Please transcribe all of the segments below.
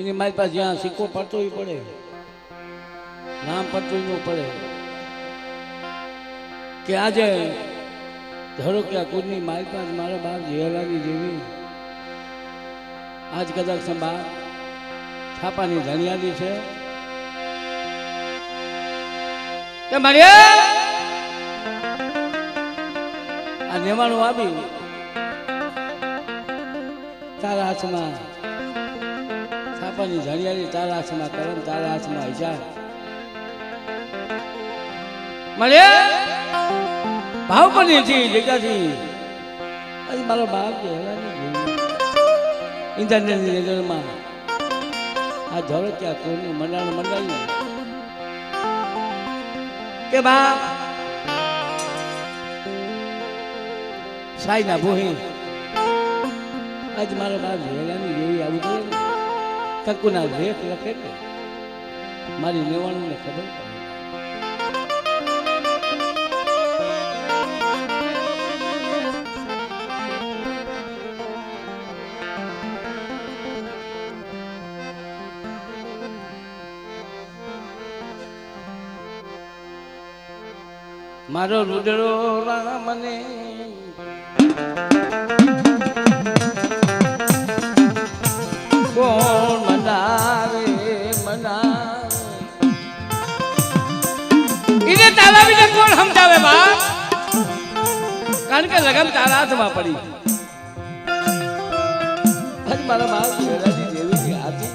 એની મારી પાસે જ્યાં સિક્કો પડતો પડે, નામ પડતું ન પડે કે આજે ધરો કે આ કુદની મારી પાસે મારા બાપ જેલાની જેવી આજ કદાચ સંભાળ છાપાની ધણિયાની છે કે મારે આ નેવાણું આવી તારા હાથમાં છાપાની ધણિયાની, તારા હાથમાં કલમ, તારા હાથમાં હિસાબ મળે ભાવ બની હતી જગ્યાથી આજે મારો બાપ ઇન્ટરનેટની નજરમાં આ ધોળકિયા કોઈનું મંડાણ મંડાયું કે બાપ સાઈ ના ભૂહી આજ મારો બાપ ઝેલાની જેવી આવું જોઈએ કંકુના લેખ લખે કે મારી નેવાણું ને ખબર પડે. મારો રુદડો રામને કોણ મનાવે એને તારા વિશે કોણ સમજાવે બાપ? કારણ કે લગન તારા હાથમાં પડી. આજ મારા બાપ જેવી જેવી હાથી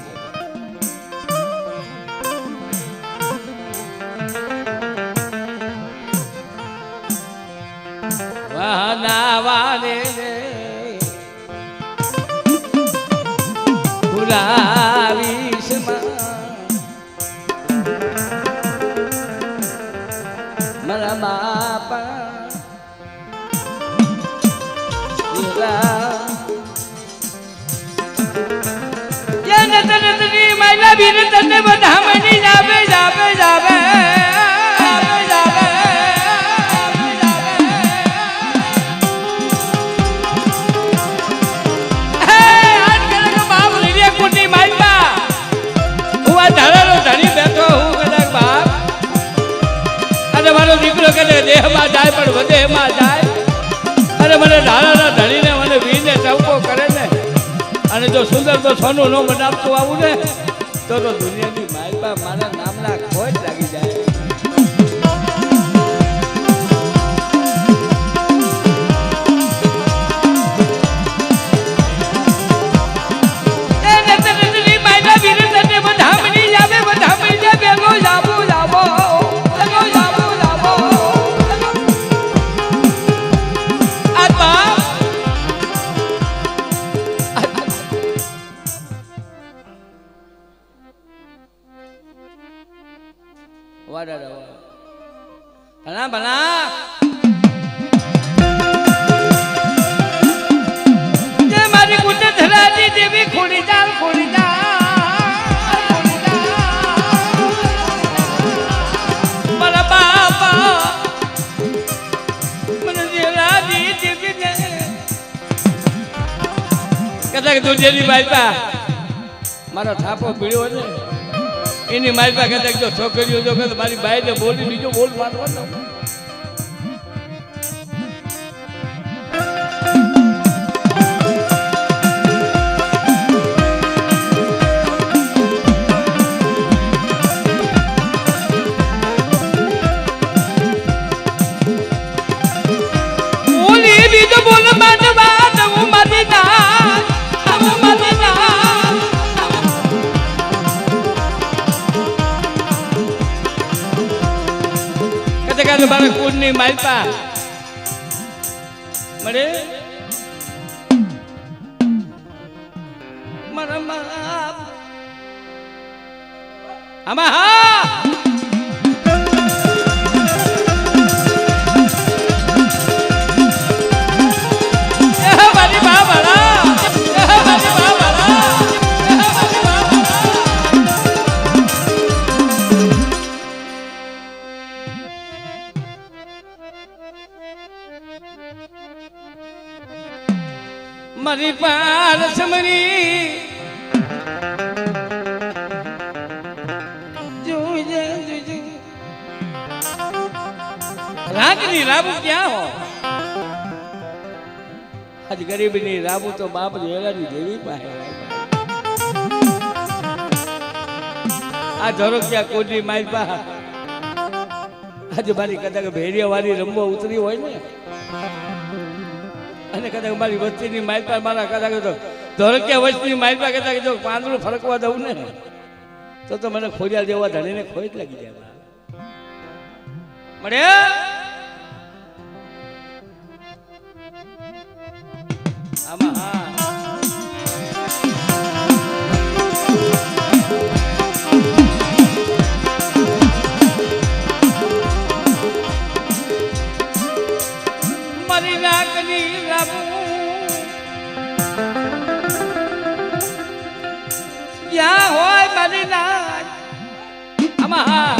વાને પુરાવીશ મારા બાપા માયલા બીને તને બધા મની જાવે જાવે જાવે દીકરો કે દેહમાં જાય પણ વધેમાં જાય અને મને ધારાના ધણીને મને વીને ટવકો કરે ને અને જો સુંદર તો સોનું ન બનાવતું આવું ને તો દુનિયાની માલપા મારા નામના ખોજ લાગી જાય. ભલા ભલા જે મારી કુટે ધરાજી દેવી ખોડી ચાલ મારા બાપા મને ધરાજી દેવી ને કદાચ દુનિયાની બાઈપા મારો થાપો પીડ્યો ને એની મારી પાસે કદાચ જો છોકરીઓ જો કે મારી બાઈને બોલી બીજો બોલ મારવાનો બોલી બીજો બોલ મારવાનો હું મારી ના મારા કુળની માલપા મળે મારા બાપ આમાં હા મારી પારસ મરી રાગની રાબુ ક્યાં હો આજ ગરીબની રાબુ તો બાપ જેલાની દેવી પાસે આ ધરો ક્યાં કોડની માઈ પા આજે મારી કદાચ ભેરિયા વાળી રમવા ઉતરી હોય ને અને કદાચ મારી વસ્તીની માઈ પા મારા કદાચ તો ધોરક્યા વસ્તીની માઈ પા કદાચ જો પાંદડું ફરકવા દઉં ને તો મને ખોડિયા જેવા ધણીને ખોઈ જ લાગી જાય મળે આમાં હા મારી નાકની રાબુ ક્યાં હોય મારી નાક આમાં હા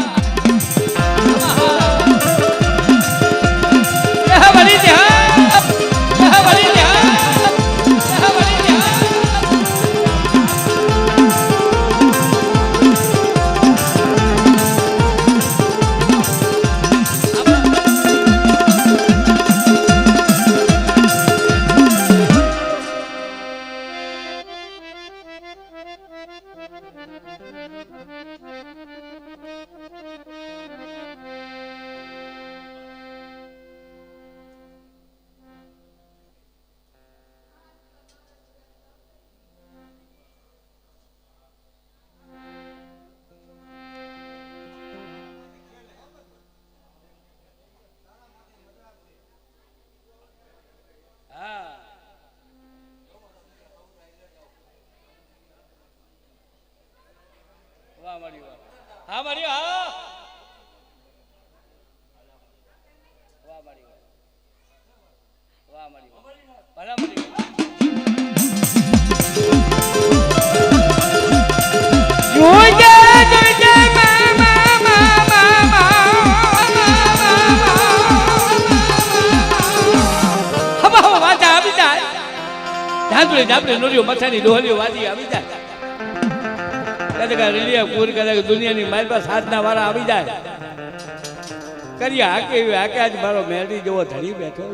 હા મારી હા વાહ મારી વાહ મારી ભલા મારી જોજે જોજે હવા વાજા આવી જાય ધાંધુળી ધાબળી નોરીઓ મથાની ડોહલીઓ વાજી આવી જાય કદાચ રેડિયા પૂર કદાચ દુનિયાની મારી પાસે સાધના વાળા આવી જાય કરીએ હાકે હાકે આજ મારો મેરડી જેવો ધણી બેઠો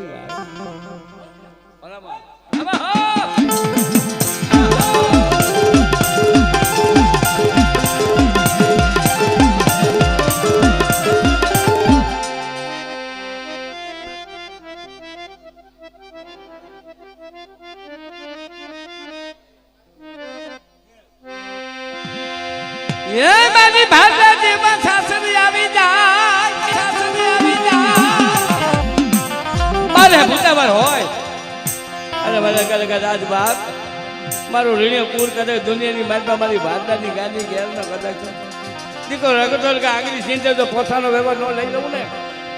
એ મારી ભાષા જેવા સાસરી આવી જાય મારે ભૂતાવાર હોય અરે મારા કદાચ આજ બાપ મારું ઋણ્ય પૂર કદાચ દુનિયાની મારી મારી ભાષાની ગાડી ઘેરનો કદાચ દીકરો રગતો કે આગળ સિંચે તો પોતાનો વ્યવહાર ન લઈ લઉં ને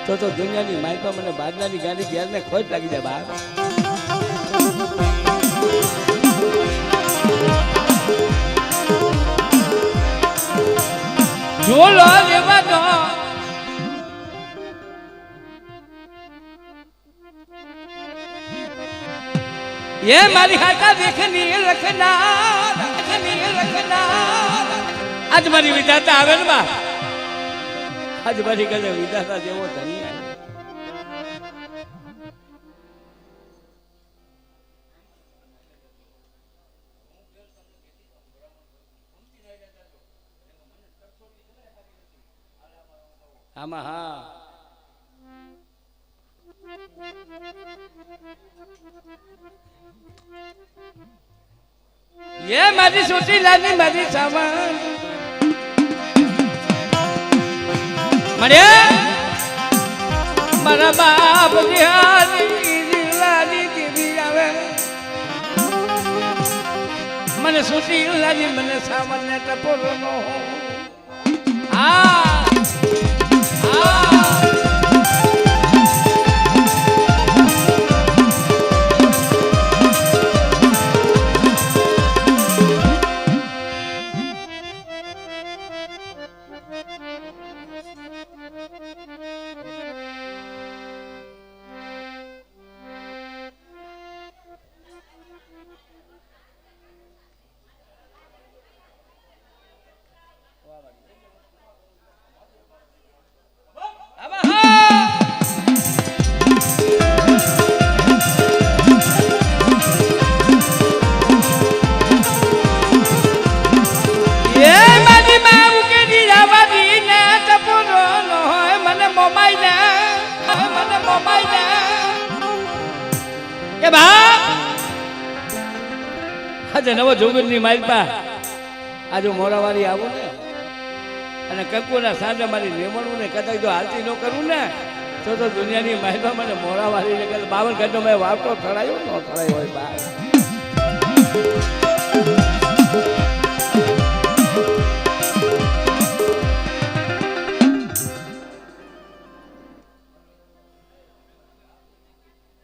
તો દુનિયાની મારી મને ભાદનાની ગાડી ઘેરને ખોટ લાગી જાય બાપ જોલો લેવા દો ये मारी हाथा देखनी लखना आज मारी विधाता आवे ने बा आज मारी कदे विधाता जेवो धनी आमा हाँ ये मारी छोटी लानी मारी सामान मरे मारा बाप लानी देवी आवे मने छोटी लानी मने सामान ने टपोरो नो हाँ આજે નવો જોગરની માલપા આજે મોરાવાળી આવું ને અને કંકુના સાંજે મારી રેમણું ને કદાચ જો હાલતી ન કરું ને તો દુનિયાની માલપા મને મોરાવાળી ને 52 ઘંટો મેં વાવતો થડાયો ન થડાયો હોય બા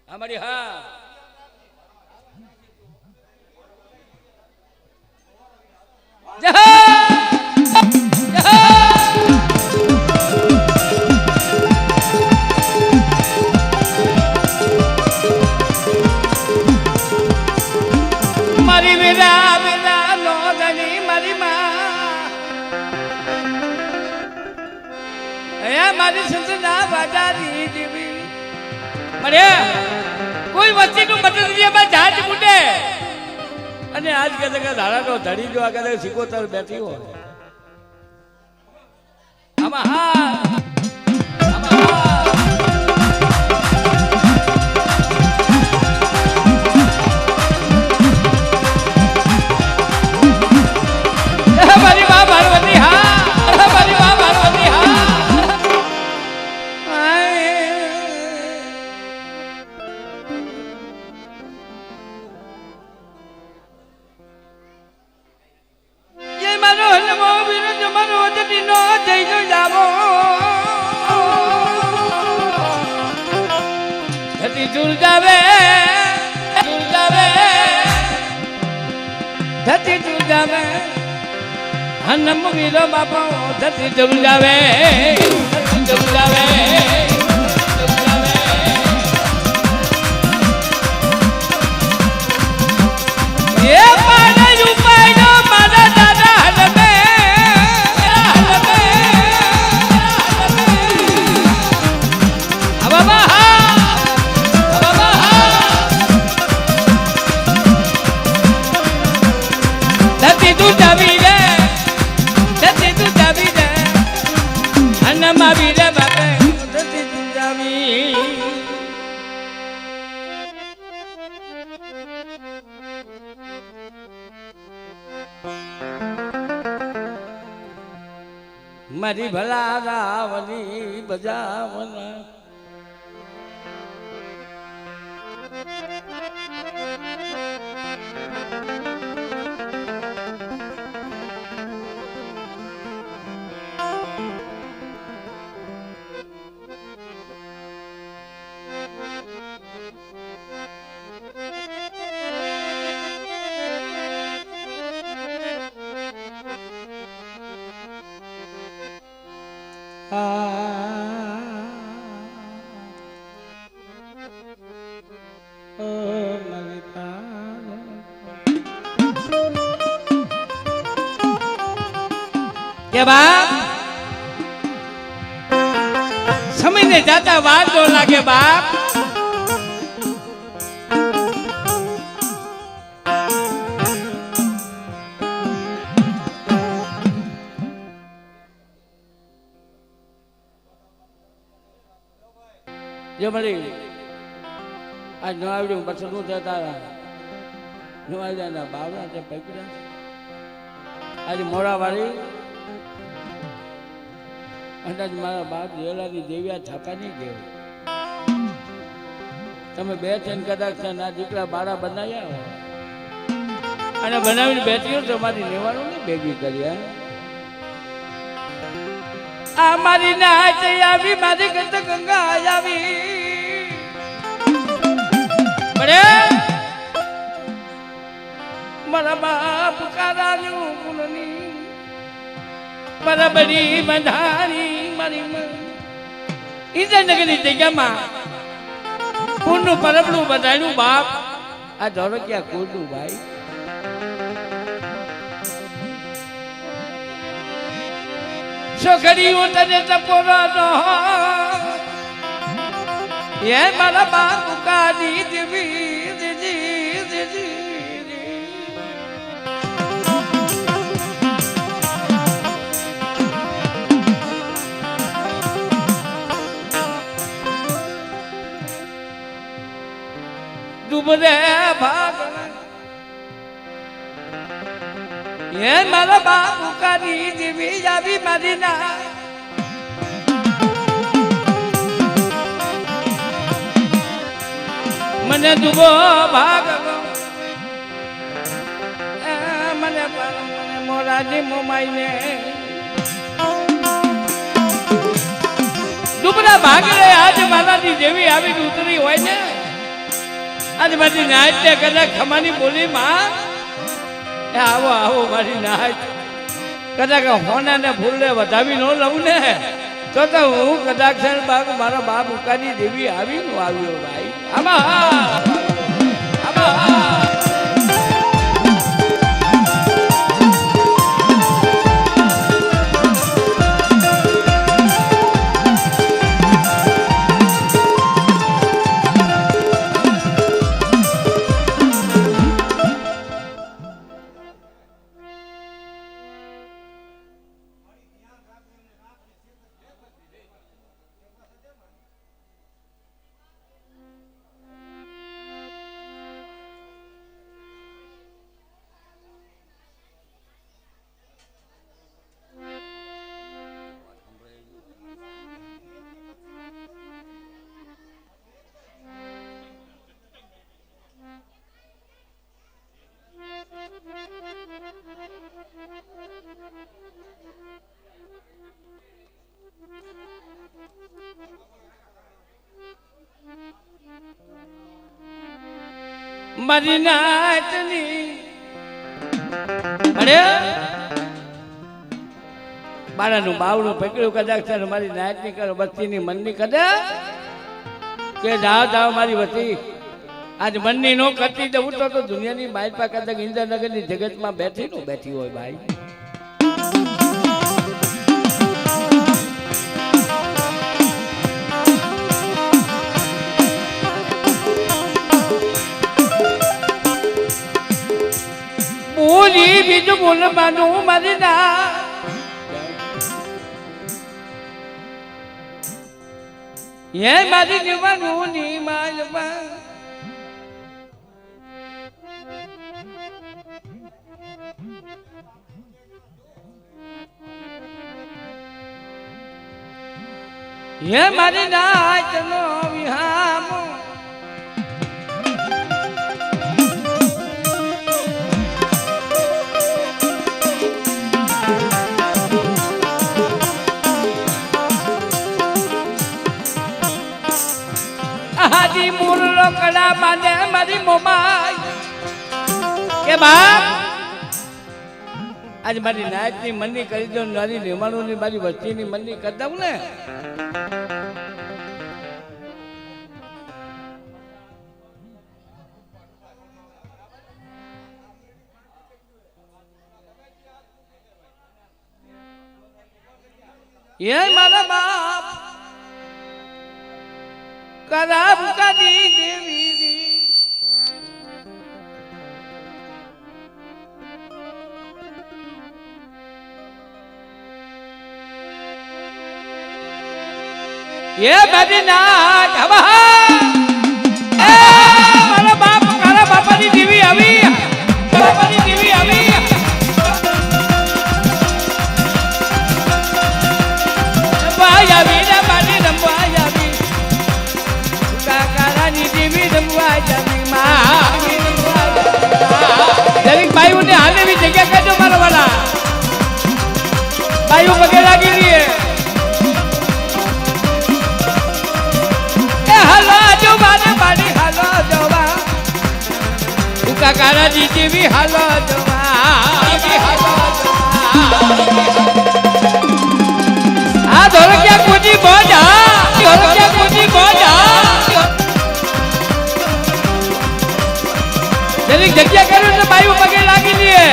हमारी हाँ मारी मेरा मेरा नौधनी मारी माँ मारी संसदा बाजारी जीवी मरे કોઈ વસ્તીનું મતલબમાં જાત મૂટે અને આજ કદે કે ધારાનો ધડી જો આ કદે સિકોતર બેઠી હોય આમાં હા મારી મા પાર્વતી હા મારી મા પાર્વતી હા ધરતી તું જાવે હનમ વીરો બાપા ધરતી જરૂર જાવે જરૂર જાવે એ પાડે ઉપાડો મારા દાદા હલમે બાબા તું જાવી રે ધરતી તું જાવી રે અન્નમાં વી રે બાપે ધરતી તું જાવી મારી ભલા રાવની બજાવના કે બાપ સમયને જાતા વાર તો લાગે બાપ જો મળી આજ ન આવડ્યું પછી શું થતા ન આવ્યા બાવડા તે પકડ્યા આજે મોરાવાળી અંદાજ મારા બાપ જેલાની દેવ્યા છાપા નહીં ગયો તમે બે થઈને કદાચ ના દીકરા બાળા બનાવ્યા હોય અને બનાવીને બેઠી તો મારી લેવાનું નહીં ભેગી કરી આ મારી નાચ આવી મારી ગત ગંગા આવી બડે મારા બાપ કારાનું ગુણની બરાબરી બંધારી મારી ઇન્દ્રનગરની જગ્યામાં કુંડનું પરબડું બંધાયું બાપ આ ધોળકિયા કુંડનું ભાઈ છોકરીઓ તને ટપોરો નો એ મારા બાપ કાઢી દેવી ડૂબરે ભાગ એ મારા બાપુ કાની જીવી આવી મારી ના મને દુબો ભાગ મને મોરાજી મોમાઈને દુબરા ભાગ રે આજ મારાની જેવી આવી ઉતરી હોય ને આજ મારી નાચ ને કદાચ ખમાની બોલી માં આવો આવો મારી નાચ કદાચ હોના ને ફૂલને વધાવી ન લઉં ને તો હું કદાચ મારા બાપ ઉકાની દેવી આવી નો આવ્યો ભાઈ આમાં મારી નાચની અરે બાળાનું બાવડું પકડ્યું કદાચ મારી નાચની કરો બત્તીની મનની કદાચ કે જાઓ જાઓ મારી વતી આજ મનની નો કરતી દઉં તો દુનિયાની બાઈટ પા કદાચ ઇન્દ્રનગરની જગતમાં બેઠી હોય ભાઈ બોલી બીજું બોલવાનું મારી ના એ મારી જીવવાનું ની માલમાં એ મારી નાચનો વિહામો હાજી મુરલો કડા માને મારી મોમાઈ કે બાપ આજ મારી નાચની મનની કરી દઉં મારી નિમાણુની મારી વસ્તીની મનની કરી દઉં ને એ મારા બાપ કરાબ કદી દેવી એ મારી નાચ મારા બાપ મારા બાપાની દેવી આવી બાપાની દેવી આવી ભાઈ આવી ને મારી રમવા આવી કાકાની દેવી રમવા આવી દરેક ભાઈઓને હાલ એવી જગ્યા કરજો મારા વાલા ભાઈઓ પગે લાગી રહીએ હાલો જો મારે મારી હાલો જોવા કાકાની દેવી હાલો જોવા આ ધોળકિયા કુજી બોજા ધોળકિયા કુજી બોજા જરીક જગ્યા કરો તો બાયું પગે લાગી દઈએ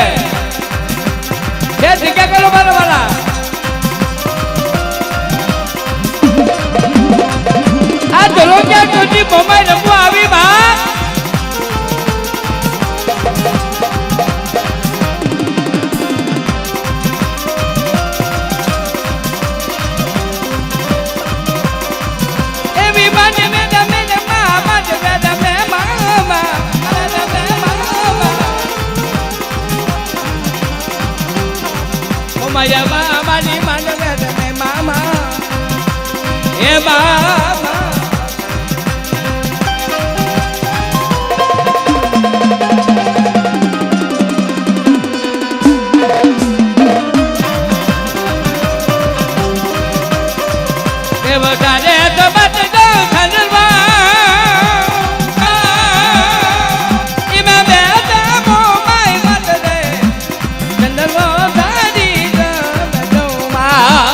જગ્યા કરો મારા વાળા આ ધોળકિયા કુજી બોમાઈ રમવા આવી બા માયા મારી માંડવે તમે મામા હે મામા વધારે તો બત દો ખનરવા ઇમે બેતા મોમાઈ મત દે ચંદરવો ધારી ગમનો મા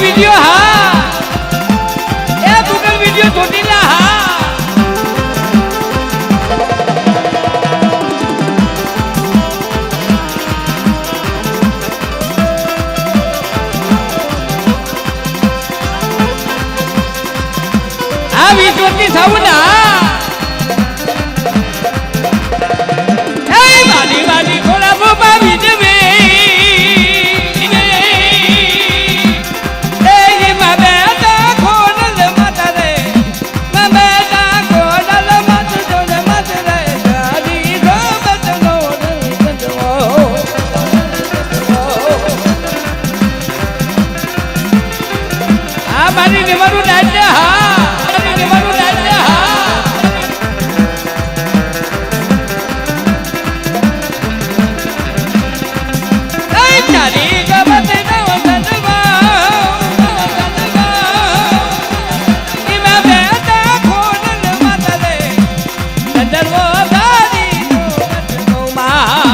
વિડિયો હા એ ગૂગલ વિડિયો ચોટીલા હા આ વિશ્વની સાઉના એ વાલી વાલી ખોલા બોબા વિજવે મારી નિવારું રાજ્ય હા મારી નિવારું રાજ્ય હા એ ચારી ગમત નવ ધનવા ઇમે બેટા ખોનલ મત દે ચંદરવો ધારી નો મા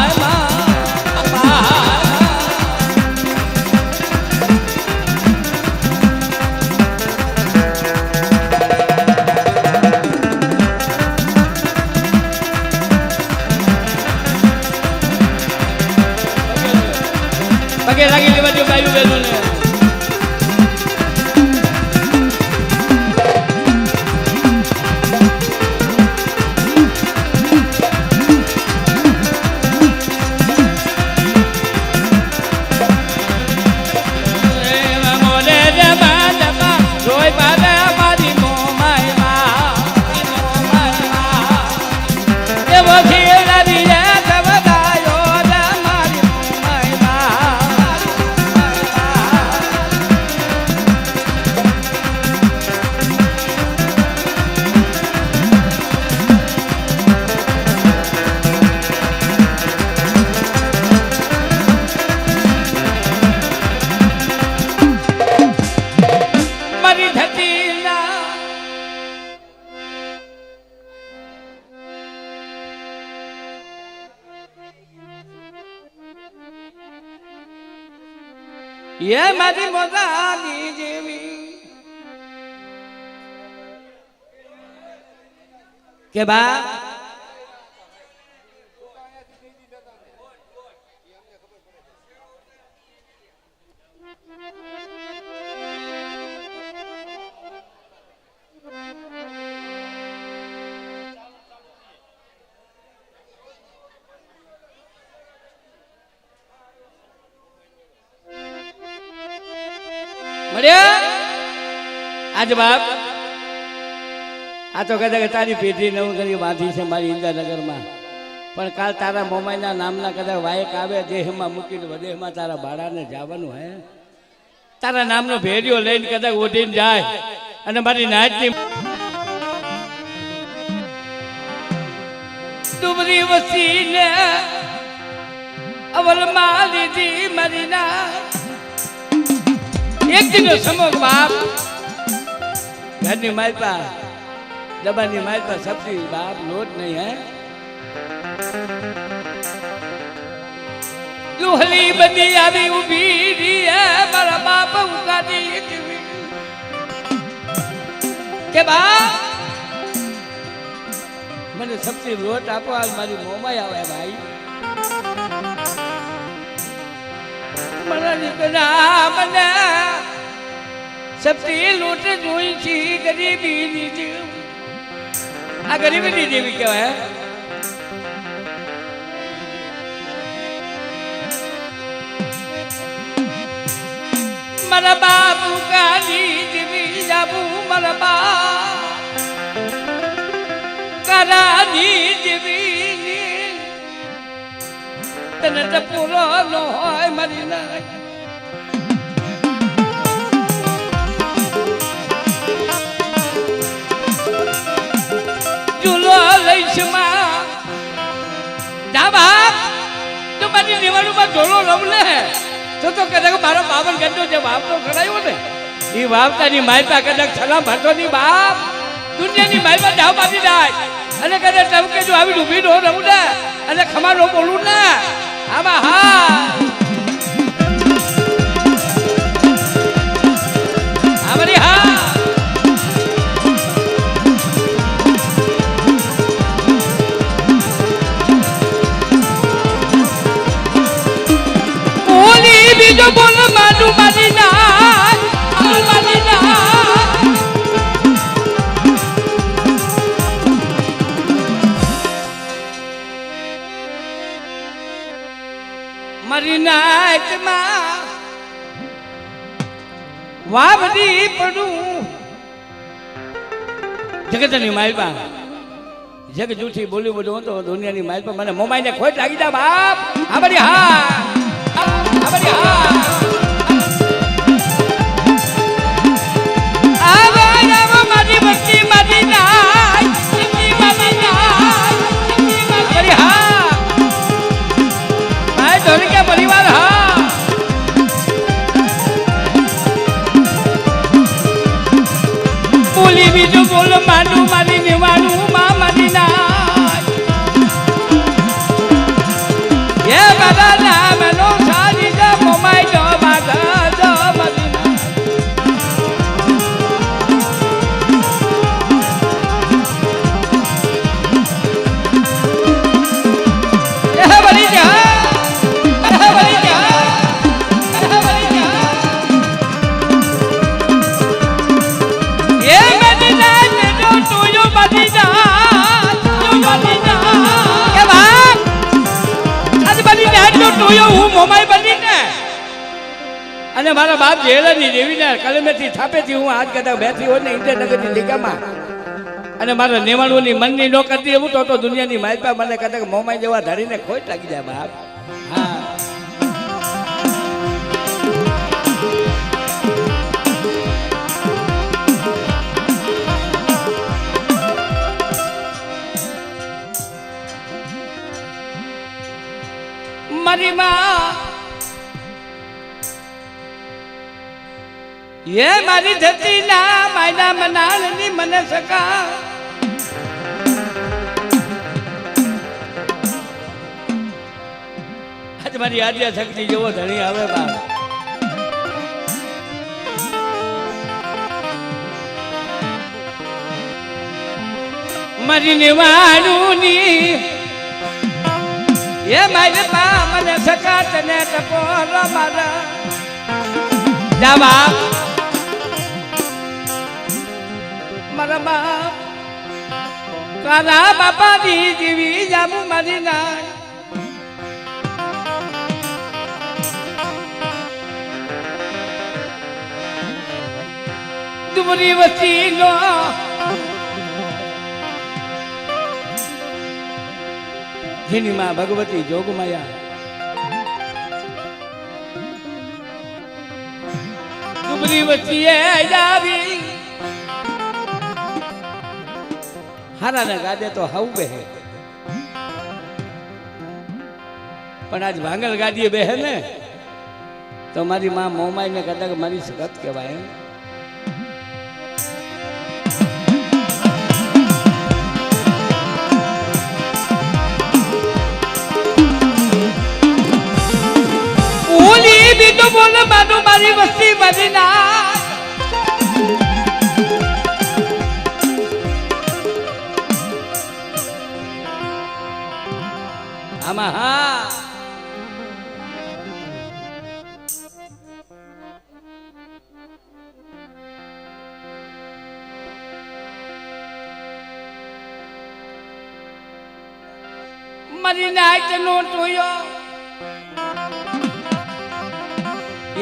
પગે લાગી લેવા જો ભાઈઓ બહેનોને મોરે રે બાદા રોય બાદા મારી મોમાય મા એ વખીલા દિયા તવદાયો મારી મોમાય મા મારી ધરતીના એ મારી મોરાની જેવી કે બા આજ બાપ આ તો કદાચ તારી પેઢી નવું કરી બાંધી છે મારી ઇન્દ્રનગરમાં પણ કાલ તારા મોમાઈના નામના કદાચ વાયક આવે દેહમાં મૂકીને વદેહમાં તારા બાળાને જવાનું હે તારા નામનો ભેડિયો લઈને કદાચ ઓઢીને જાય અને મારી નાચની ડુબરી વસીને અવલ માલીજી મરીના એક દિનો સમો બાપ ઘરની માલપા ડબ્બાની માલપા સબ્જી બાપ લોટ નહીં હે લુહલી બધી આવી ઊભી રહી હે મારા બાપ ઉગાડી કે બાપ મને સબ્જી લોટ આપો આજ મારી મોમાઈ આવે ભાઈ મને સબ્જી લોટ જોઈ છે ગરીબી આ ગરીબી જેવી કહેવાય મારા બાપુ કાલી જેવી જાબુ મારા બાપ કરાની જેવી તને ટપુરો નો હોય મારી ના ચૂલો લઈશ માં જા બાપ તું મારી નિવાડુમાં ઝોલો રમ ને તો કદાચ મારો બાવન ગંડો જે વાવતો ખડાયો ને એ વાવતાની માયપા કદાચ સલામ ભરતો ની બાપ દુનિયાની માયપા જાવ બાંધી જાય અને કદાચ ટમકે જો આવી ડૂબી નો રહું ને અને ખમાનો બોલું ને આમાં હા અમારી હા બીજો બોલ માનું મારી ના મારી ના મારી નાચમાં વાવડી પડું જગતની માલપા જગ જૂઠી બોલી બધું તો દુનિયાની માલપા મને મોમાઈને ખોટ લાગી જા બાપ આ બધી હા પરિવાર હા બોલી બીજું બોલ માનું મારી નિવાણું માં મારી ના એ બાબા નામ નો સારી જ મોમાઈ જો બાગા જો મારી ના એ બની જા હું મોમાઈ બની ને અને મારા બાપ જેલની દેવી ને કલમેથી થાપેથી હું હાથ કરતા બેઠી હોય ને ઇન્દ્રનગરની લીગામાં અને મારા નેવાણુની મનની નો કરતી એવું તો દુનિયાની માલપા મને કદાચ મોમાઈ જેવા ધરીને ખોટ લાગી જાય બાપ હા મારી માં ये मारी धरती ना मायना मनाळनी मन सका आज मारी आद्या शक्ति जेवो धणी आवे बा मारी निवाणुनी ये मारे बा मन सका तने टपोर मारा जावा मारा बाप काला बापा दी जीवी जामू मारी ना दुबरी वसी लो जिनी मां भगवती जोगमाया दुबरी वसी जावी हारा ने गादे तो हाउ बे પણ આજ ભાંગલ ગાડીએ બેહે ને તો મારી માં મોમાઈ ને કદાચ મારી સગત કહેવાય. ઓલી બીજો બોલે માનું મારી વસ્તી મારી ના આમાં હા મારી નાચ નો ટોયો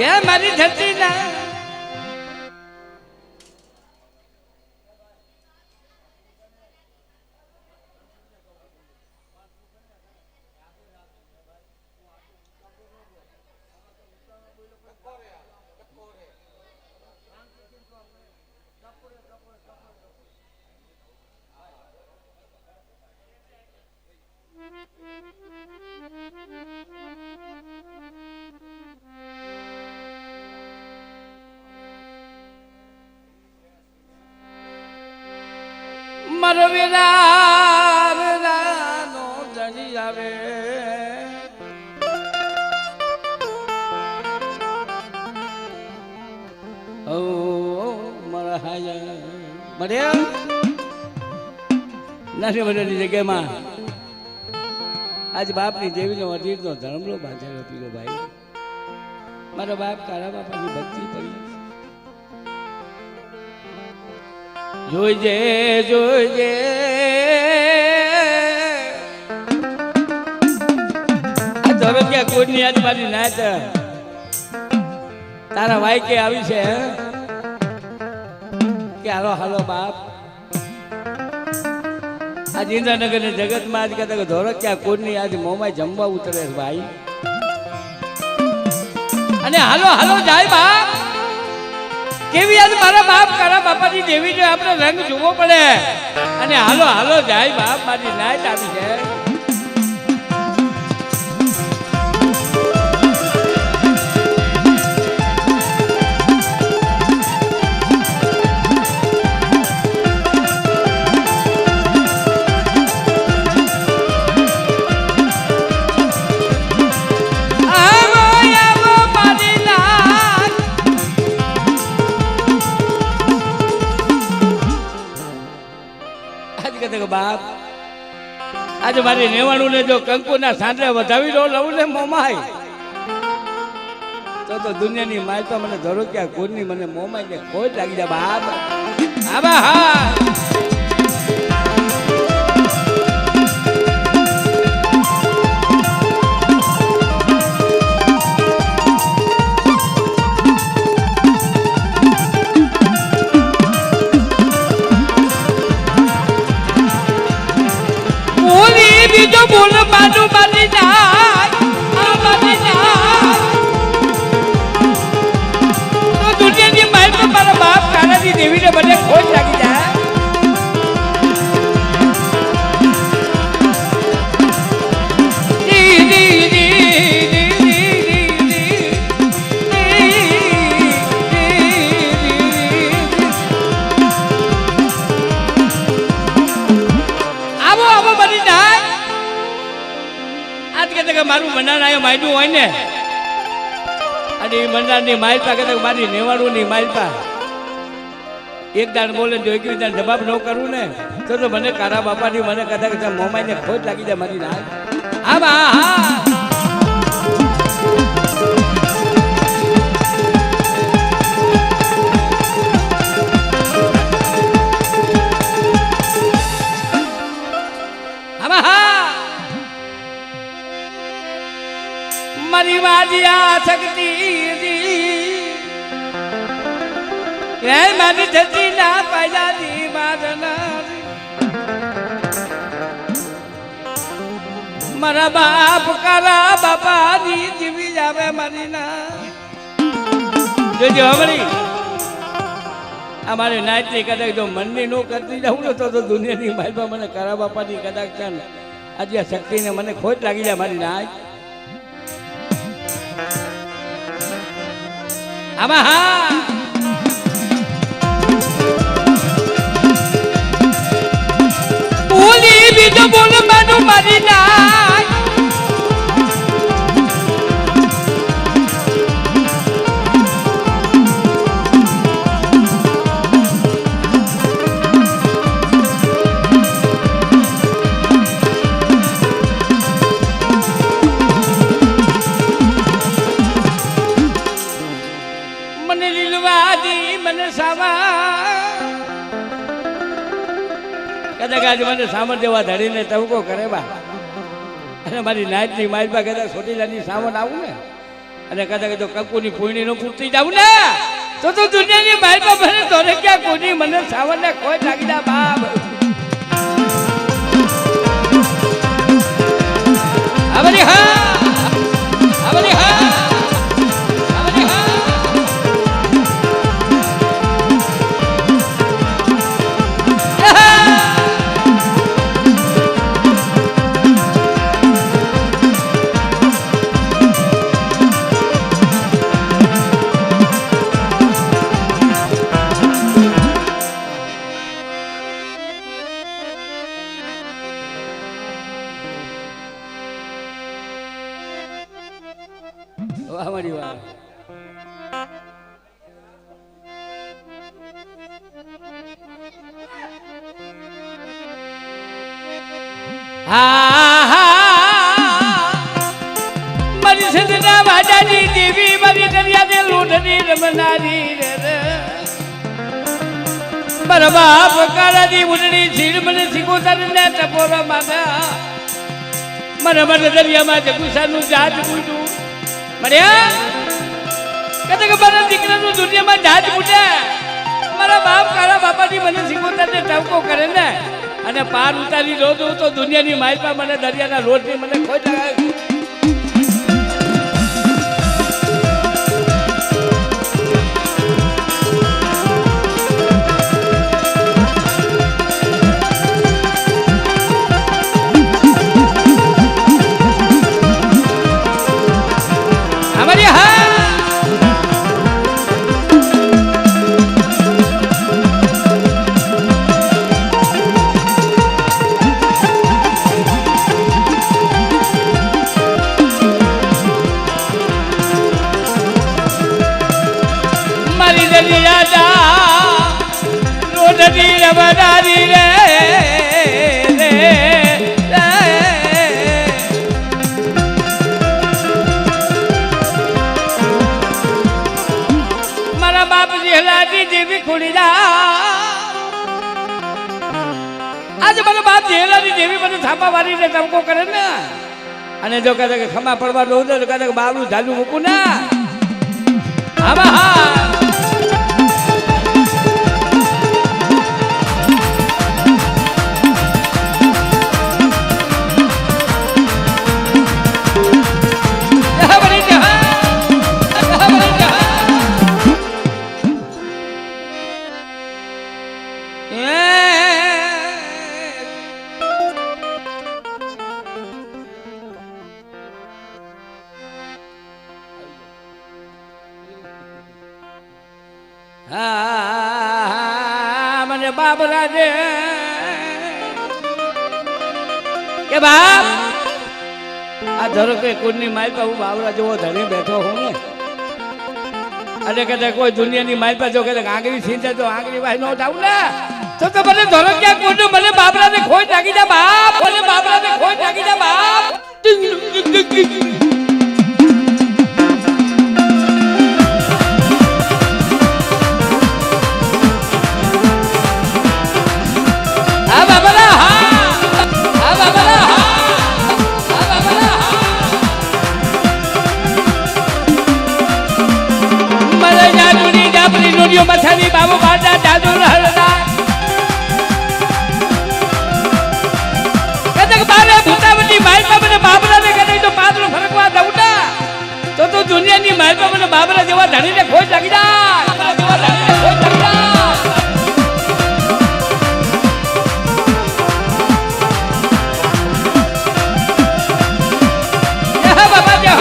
એ મારી ધરતી ના મારો વેરાનો ધણી આવે ઓ મારા હાયા મળ્યા નાની મોટી જગ્યામાં આજ બાપની દેવીનો અઢીરનો ધર્મલો બાંધેલો પીલો ભાઈ. મારો બાપ કાળા બાપાની ભક્તિ પડી જોઈજે જોઈજે આ ધરો ક્યાં કોઈની આજ મારી નાચ તારા વાયકે આવી છે કે હાલો હાલો બાપ આજ ઇન્દ્રનગર ને જગતમાં આજ કહેતા ધોરો ક્યાં કોઈની આજ મોંમાં જમવા ઉતરે ભાઈ. અને હાલો હાલો જાય બાપ કેવી આજ મારા બાપ કાળા બાપાની દેવી જો આપણે રંગ જોવો પડે. અને હાલો હાલો જાય બાપ મારી નાચ આવી છે. બાપ આજે મારી નેવાણું ને જો કંકુના સાંજે વધાવી દો લઉં ને મોમાય તો દુનિયાની માય તો મને ધરો ક્યાં કોની મને મોમાઈ ને ખોટ લાગી જાય બાપ. આબા હા બીજો બોલ બાજુ બાજી જાય આ બાજી જાય તો દુનિયાની માય તો મારા બાપ કાનાની દેવીને મને ખોટ લાગી જાય. મારું મંડાણ માયનું હોય ને અને એ મંડાણની માલપા કદાચ મારી નેવાણુંની માલપા એક દાણ બોલે તો એક દાણ જવાબ ન કરું ને તો મને કારા બાપાની મને કદાચ મોમાઈને ખોટ લાગી જાય મારી નાક. હા બા હા મારી વાડિયા શક્તિ હે મારી ધરતી ના પાયાની મારના મારા બાપ કારા બાપાની જીવી જાવે મારી ના જોજો હમરી અમારે નાચની કદાચ જો મનની નો કરતી જાઉં ને તો દુનિયાની માલમાં મને કારા બાપાની કદાચ આજે શક્તિને મને ખોટ લાગી જાય મારી નાચ. આમાં હા બોલી બીજો બોલ માનું મારી ના મને લીલવાદી મને સાવા કદાચ આજે મને સામર જેવા ધડીને તવકો કરે બા અને મારી નાચની માલબા કદાચ સોટીલાની સાવન આવું ને અને કદાચ જો કંકુની પૂણી નો પૂરતી જાવું ને તો દુનિયાની માલબા મને તોરે ક્યાં કોની મને સાવન ને કોઈ લાગી દા બાપ આવરી હા આવરી હા વાહ મારી વાહ મારી સદના વાજાની દેવી મારી દરિયાને લૂંટની રમનારી રે મારા બાપ કાળાની ઉડણી છીર મને શીખોતર ને ટપોરા માગા મને દરિયામાં જગુસાનું જાત પૂછ્યું મર્યા કદાચ મારા દીકરાનું દુનિયામાં જાત પૂછે મારા બાપ કાળા બાપાની મને શીખોતર ને ટપકો કરે ને અને પાર ઉતારી દો તો દુનિયાની માલપા મને દરિયાના રોડની મને ખોટ લગાવે મારા બાપ જેલાની દેવી ખોડીલા આજે મારા બાપ જેલાની દેવી મને થાપા મારીને ટમકો કરે ને અને જો કદાચ ખમા પડવા દઉં તો કદાચ બાબલું ઝાલુ મૂકું ને આમાં હા મને બાબરા દે કે બાપ આ ધરો કે કુળની માલપા હું બાબરા જેવો ધણી બેઠો હું ને અને કદાચ કોઈ દુનિયાની માલપા જો કદાચ આંગળી છીંચે તો આંગળી ભાઈ નો જાવ ને તો મને ધરો ક્યાં કુળનું મને બાબરાને ખોઈ નાખી દે બાપ મને બાબરાને ખોઈ નાખી દે બાપ મથાની બાબુ બાજા જાદુ રહલા કદક બારે ભૂતાવની માલપા મને બાબરાને કદાચ તો પાદરો ફરકવા દઉંડા તો દુનિયાની માલપા મને બાબરા જેવા ધણીને ખોજ લાગી જાય બાબરા જેવા ધણીને ખોજ લાગી જાય બાબા જય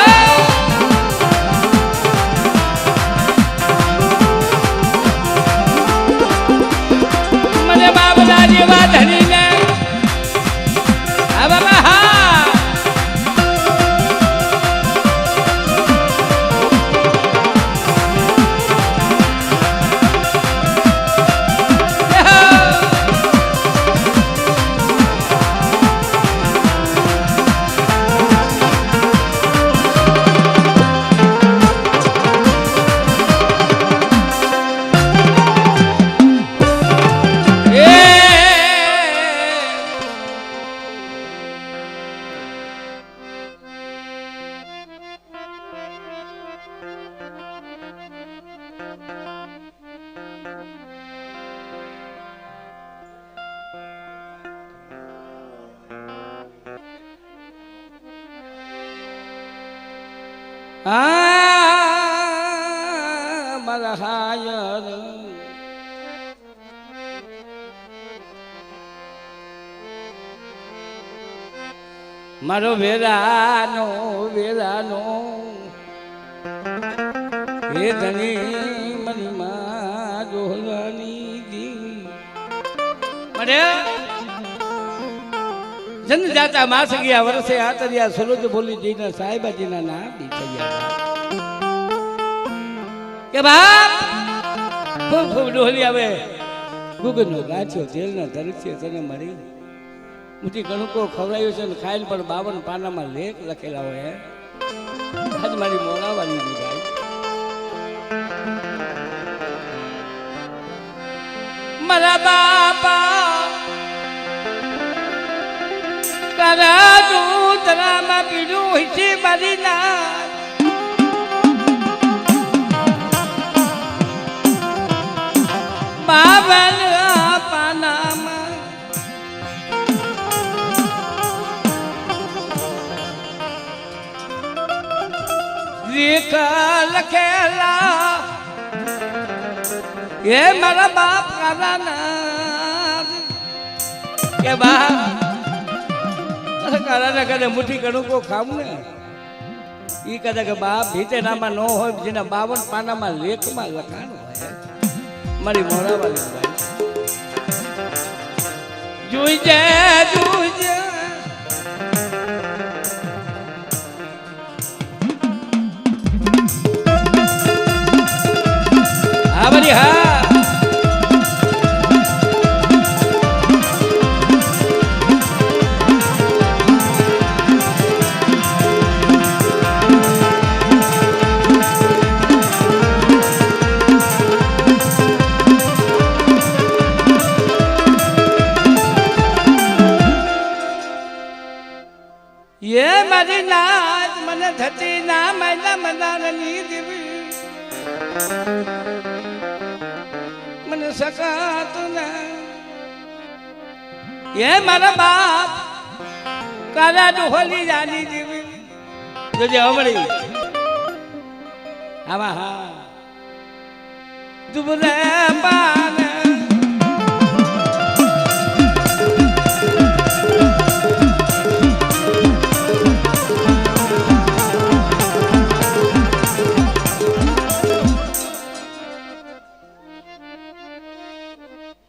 મારા હાયર મારો વેરાનો વેરાનો હે ધણી મની માં દોહલાની દી મને જનજાતા માસ ગયા વર્ષે આતરિયા સરોજ બોલી જઈને સાહેબાજીના નામ દીઠયા કે બાપ ખૂબ ખૂબ ડોહલી આવે ગુગનો ગાછો જેલના ધરક્ષે તને મળી મુઠી કણકો ખવડાવ્યું છે ને ખાઈને પણ 52 પાનામાં લેખ લખેલા હોય આજ મારી મોડાવાની ગાય મારા બાપા તારા દૂતરામાં પીડું હોય છે મારી ના બાબન પાનામાં લેખ લખેલા એ મારા બાપ કારાના કે બાપ કારાના કદે મુઠ્ઠી કણુકો ખાવું ને ઈ કદે કે બાપ ભીતેનામાં ન હોય જેના 52 પાનામાં લેખમાં લખાણું હોય મારી મોરાવાળી ભાઈ જોઈજે જોઈજે હા બરી હા ये मारी नाच मन धती ना मैना मनारनी देवी मन सकात ना ये मारा बाप काला डोहली जानी देवी जो जे हमड़ी आवा हा दुबले पान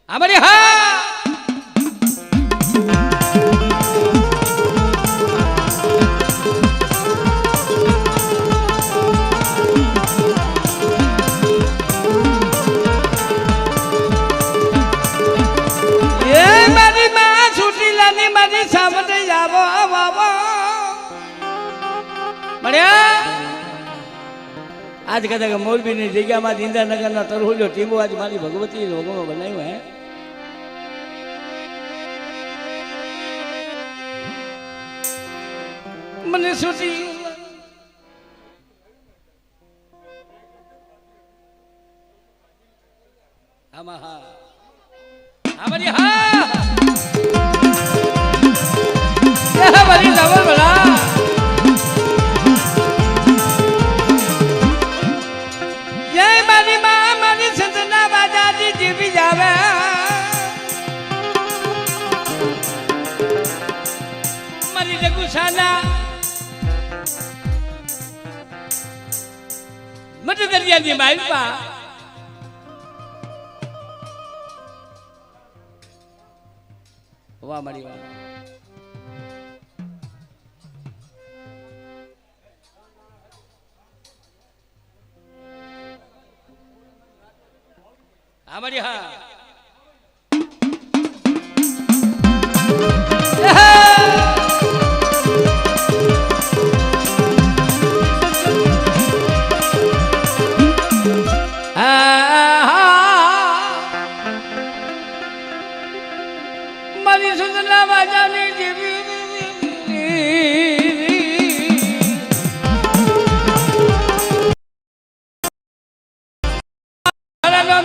हमारे हाँ ये मारी माँ छुट्टी लानी मारी सामने जावो बाबा बढ़िया आज कहता कि मोरबी ની જગ્યામાં ઇન્દ્રનગરના તરહુલ્યો ટીંબો આજ મારી ભગવતી રોગમાં બનાવ્યો હે મને સુતી આમાં હા અમારી હા અમારી લવર બલા જય મારી માં મારી સંતના બાજાજી જીવી જાવે મારી જગુસાના મત દરિયાની માલપા વાહ મારી વાહ हमारी हाँ मारी सुंदर बाजाने देवी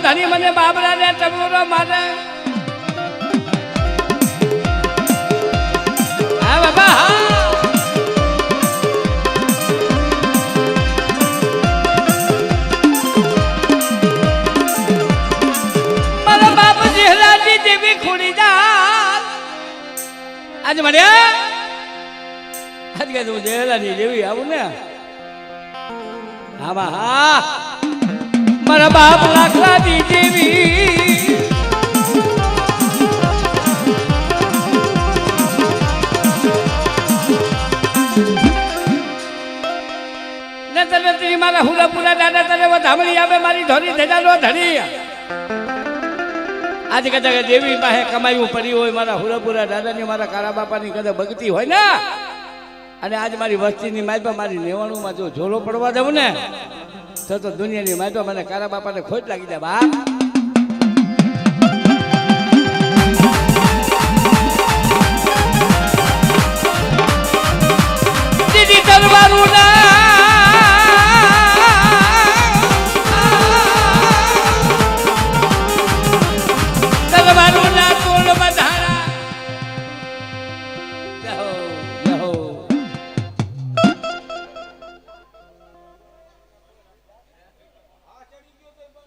धनी मने बाबरा ने टबोरो मारे हाँ बाबा हाँ મળ્યા આજે હું જેલાની જેવી આવું ને હા હા મારા બાપ લાખલાની જેવી મારા હુલાપુરા દાદા તને ધામણી આવે મારી ધોરી ધજાનો ધણી આજે કદાચ દેવી પાસે કમાયું પડી હોય મારા હુલાપુરા દાદાની મારા કાળા બાપાની કદાચ ભક્તિ હોય ને અને આજ મારી વસ્તીની માયપા મારી નેવાણુંમાં જો ઝોલો પડવા દઉં ને તો દુનિયાની માયપા મને કાળા બાપાને ખોટ લાગી જાય બાપ દીદી તલવારું ના